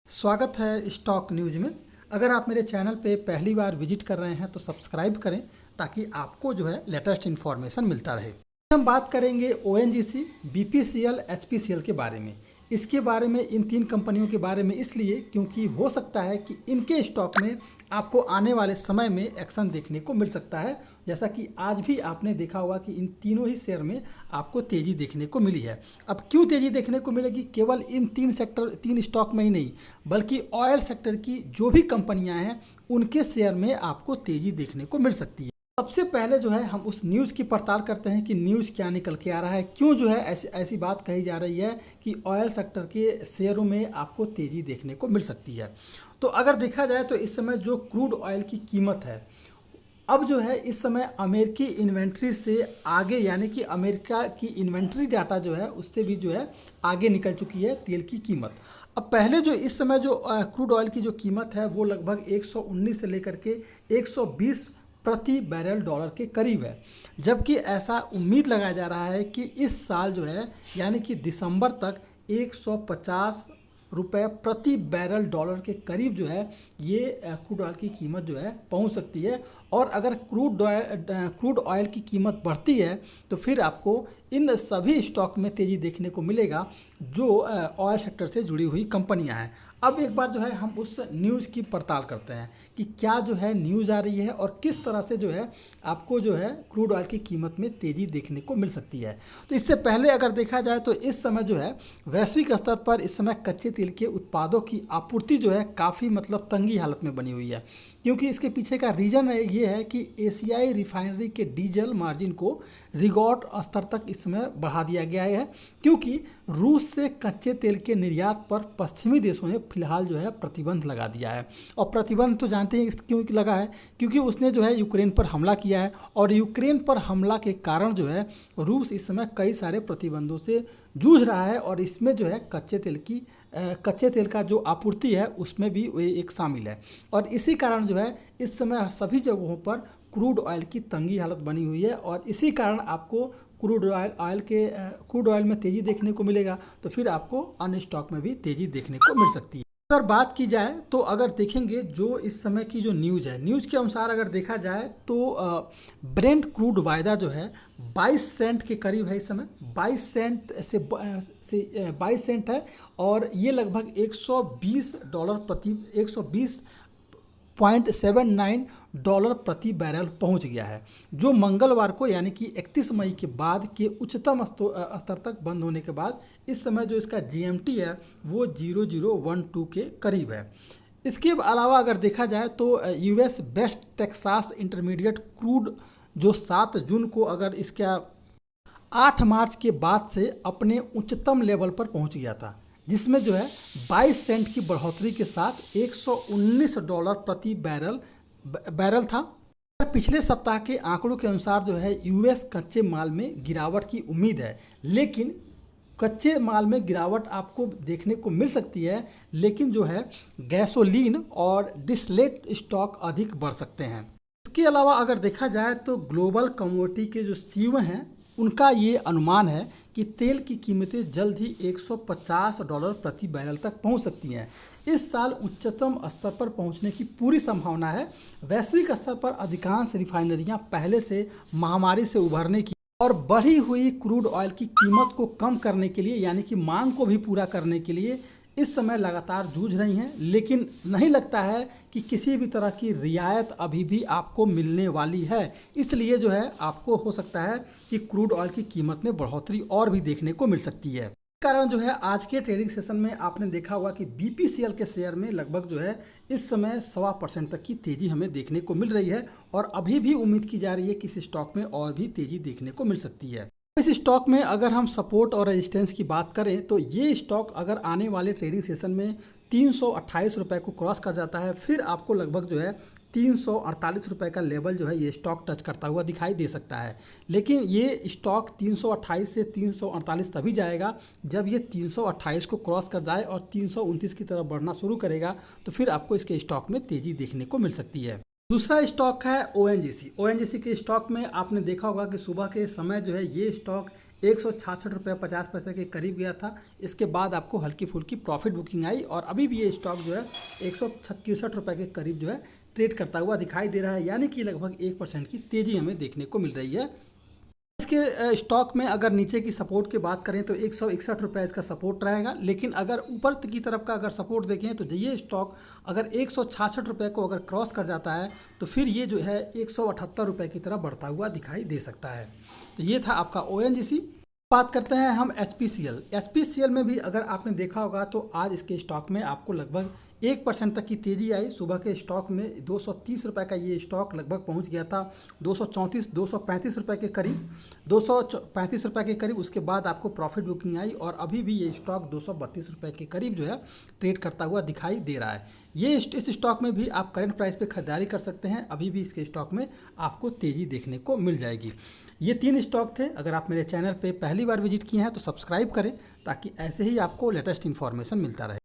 स्वागत है stock news में। अगर आप मेरे चैनल पे पहली बार विजिट कर रहे हैं तो सब्सक्राइब करें ताकि आपको जो है लेटेस्ट इन्फॉर्मेशन मिलता रहे। हम बात करेंगे ओएनजीसी, बीपीसीएल, एचपीसीएल के बारे में। इसके बारे में, इन तीन कंपनियों के बारे में इसलिए क्योंकि हो सकता है कि इनके स्टॉक में आपको आने वाले समय में एक्शन देखने को मिल सकता है। जैसा कि आज भी आपने देखा होगा कि इन तीनों ही शेयर में आपको तेज़ी देखने को मिली है। अब क्यों तेज़ी देखने को मिलेगी? केवल इन तीन स्टॉक में ही नहीं, बल्कि ऑयल सेक्टर की जो भी कंपनियां हैं उनके शेयर में आपको तेज़ी देखने को मिल सकती है। सबसे पहले जो है हम उस न्यूज़ की पड़ताल करते हैं कि न्यूज़ क्या निकल के आ रहा है, क्यों जो है ऐसी बात कही जा रही है कि ऑयल सेक्टर के शेयरों में आपको तेज़ी देखने को मिल सकती है। तो अगर देखा जाए तो इस समय जो क्रूड ऑयल की कीमत है, अब जो है इस समय अमेरिकी इन्वेंट्री से आगे, यानी कि अमेरिका की इन्वेंट्री डाटा जो है उससे भी जो है आगे निकल चुकी है तेल की कीमत। अब पहले जो इस समय जो क्रूड ऑयल की जो कीमत है वो लगभग 119 से लेकर के 120 प्रति बैरल डॉलर के करीब है, जबकि ऐसा उम्मीद लगाया जा रहा है कि इस साल जो है यानी कि दिसंबर तक 150 रुपये प्रति बैरल डॉलर के करीब जो है ये क्रूड ऑयल की कीमत जो है पहुंच सकती है। और अगर क्रूड ऑयल की कीमत बढ़ती है तो फिर आपको इन सभी स्टॉक में तेज़ी देखने को मिलेगा जो ऑयल सेक्टर से जुड़ी हुई कंपनियां हैं। अब एक बार जो है हम उस न्यूज़ की पड़ताल करते हैं कि क्या जो है न्यूज़ आ रही है और किस तरह से जो है आपको जो है क्रूड ऑयल की कीमत में तेज़ी देखने को मिल सकती है। तो इससे पहले अगर देखा जाए तो इस समय जो है वैश्विक स्तर पर इस समय कच्चे तेल के उत्पादों की आपूर्ति जो है काफ़ी तंगी हालत में बनी हुई है, क्योंकि इसके पीछे का रीज़न ये है कि एशियाई रिफाइनरी के डीजल मार्जिन को रिकॉर्ड स्तर तक इस समय बढ़ा दिया गया है, क्योंकि रूस से कच्चे तेल के निर्यात पर पश्चिमी देशों ने फिलहाल जो है प्रतिबंध लगा दिया है। और प्रतिबंध तो जानते हैं क्यों लगा है, क्योंकि उसने जो है यूक्रेन पर हमला किया है और यूक्रेन पर हमला के कारण जो है रूस इस समय कई सारे प्रतिबंधों से जूझ रहा है और इसमें जो है कच्चे तेल का जो आपूर्ति है उसमें भी वो एक शामिल है। और इसी कारण जो है इस समय सभी जगहों पर क्रूड ऑयल की तंगी हालत बनी हुई है और इसी कारण आपको क्रूड ऑयल में तेज़ी देखने को मिलेगा, तो फिर आपको अन्य स्टॉक में भी तेज़ी देखने को मिल सकती है। अगर बात की जाए तो अगर देखेंगे जो इस समय की जो न्यूज़ है, न्यूज़ के अनुसार अगर देखा जाए तो ब्रेंट क्रूड वायदा जो है 22 सेंट के करीब है। इस समय 22 सेंट से 22 सेंट है और ये लगभग $120.79 प्रति बैरल पहुंच गया है, जो मंगलवार को यानी कि 31 मई के बाद के उच्चतम स्तर तक बंद होने के बाद इस समय जो इसका जीएमटी है वो 0012 के करीब है। इसके अलावा अगर देखा जाए तो US West Texas intermediate crude जो 7 जून को अगर इसका 8 मार्च के बाद से अपने उच्चतम लेवल पर पहुंच गया था, जिसमें जो है 22 सेंट की बढ़ोतरी के साथ $119 प्रति बैरल था। पिछले सप्ताह के आंकड़ों के अनुसार जो है यूएस कच्चे माल में गिरावट की उम्मीद है, लेकिन कच्चे माल में गिरावट आपको देखने को मिल सकती है, लेकिन जो है गैसोलीन और डिस्लेट स्टॉक अधिक बढ़ सकते हैं। इसके अलावा अगर देखा जाए तो ग्लोबल कमोडिटी के जो सीईओ हैं उनका ये अनुमान है कि तेल की कीमतें जल्द ही $150 प्रति बैरल तक पहुंच सकती हैं। इस साल उच्चतम स्तर पर पहुंचने की पूरी संभावना है। वैश्विक स्तर पर अधिकांश रिफाइनरियां पहले से महामारी से उभरने की और बढ़ी हुई क्रूड ऑयल की कीमत को कम करने के लिए, यानी कि मांग को भी पूरा करने के लिए इस समय लगातार जूझ रही हैं, लेकिन नहीं लगता है कि किसी भी तरह की रियायत अभी भी आपको मिलने वाली है। इसलिए जो है आपको हो सकता है कि क्रूड ऑयल की कीमत में बढ़ोतरी और भी देखने को मिल सकती है। कारण जो है आज के ट्रेडिंग सेशन में आपने देखा होगा कि बीपीसीएल के शेयर में लगभग जो है इस समय 1.25% तक की तेज़ी हमें देखने को मिल रही है और अभी भी उम्मीद की जा रही है कि इस स्टॉक में और भी तेज़ी देखने को मिल सकती है। इस स्टॉक में अगर हम सपोर्ट और रेजिस्टेंस की बात करें तो ये स्टॉक अगर आने वाले ट्रेडिंग सेशन में 328 रुपये को क्रॉस कर जाता है, फिर आपको लगभग जो है 348 रुपये का लेवल जो है ये स्टॉक टच करता हुआ दिखाई दे सकता है। लेकिन ये स्टॉक 328 से 348 तभी जाएगा जब ये 328 को क्रॉस कर जाए और 329 की तरफ बढ़ना शुरू करेगा, तो फिर आपको इसके स्टॉक में तेज़ी देखने को मिल सकती है। दूसरा स्टॉक है ओएनजीसी। ओएनजीसी के स्टॉक में आपने देखा होगा कि सुबह के समय जो है ये स्टॉक 166 रुपये 50 पैसे के करीब गया था। इसके बाद आपको हल्की फुल्की प्रॉफिट बुकिंग आई और अभी भी ये स्टॉक जो है 163 रुपये के करीब जो है ट्रेड करता हुआ दिखाई दे रहा है, यानी कि लगभग 1% की तेज़ी हमें देखने को मिल रही है। इसके स्टॉक में अगर नीचे की सपोर्ट की बात करें तो 161 रुपये इसका सपोर्ट रहेगा, लेकिन अगर ऊपर की तरफ का अगर सपोर्ट देखें तो ये स्टॉक अगर 166 रुपये को अगर क्रॉस कर जाता है तो फिर ये जो है 178 रुपये की तरफ बढ़ता हुआ दिखाई दे सकता है। तो ये था आपका ओएनजीसी। बात करते हैं हम एचपीसीएल। एचपीसीएल में भी अगर आपने देखा होगा तो आज इसके स्टॉक में आपको लगभग 1% तक की तेज़ी आई। सुबह के स्टॉक में 230 रुपये का ये स्टॉक लगभग पहुंच गया था 235 रुपये के करीब, 235 रुपये के करीब। उसके बाद आपको प्रॉफिट बुकिंग आई और अभी भी ये स्टॉक 232 रुपये के करीब जो है ट्रेड करता हुआ दिखाई दे रहा है। ये इस स्टॉक में भी आप करंट प्राइस पे खरीदारी कर सकते हैं, अभी भी इसके स्टॉक में आपको तेज़ी देखने को मिल जाएगी। ये 3 स्टॉक थे। अगर आप मेरे चैनल पे पहली बार विजिट किए हैं तो सब्सक्राइब करें ताकि ऐसे ही आपको लेटेस्ट इन्फॉर्मेशन मिलता रहे।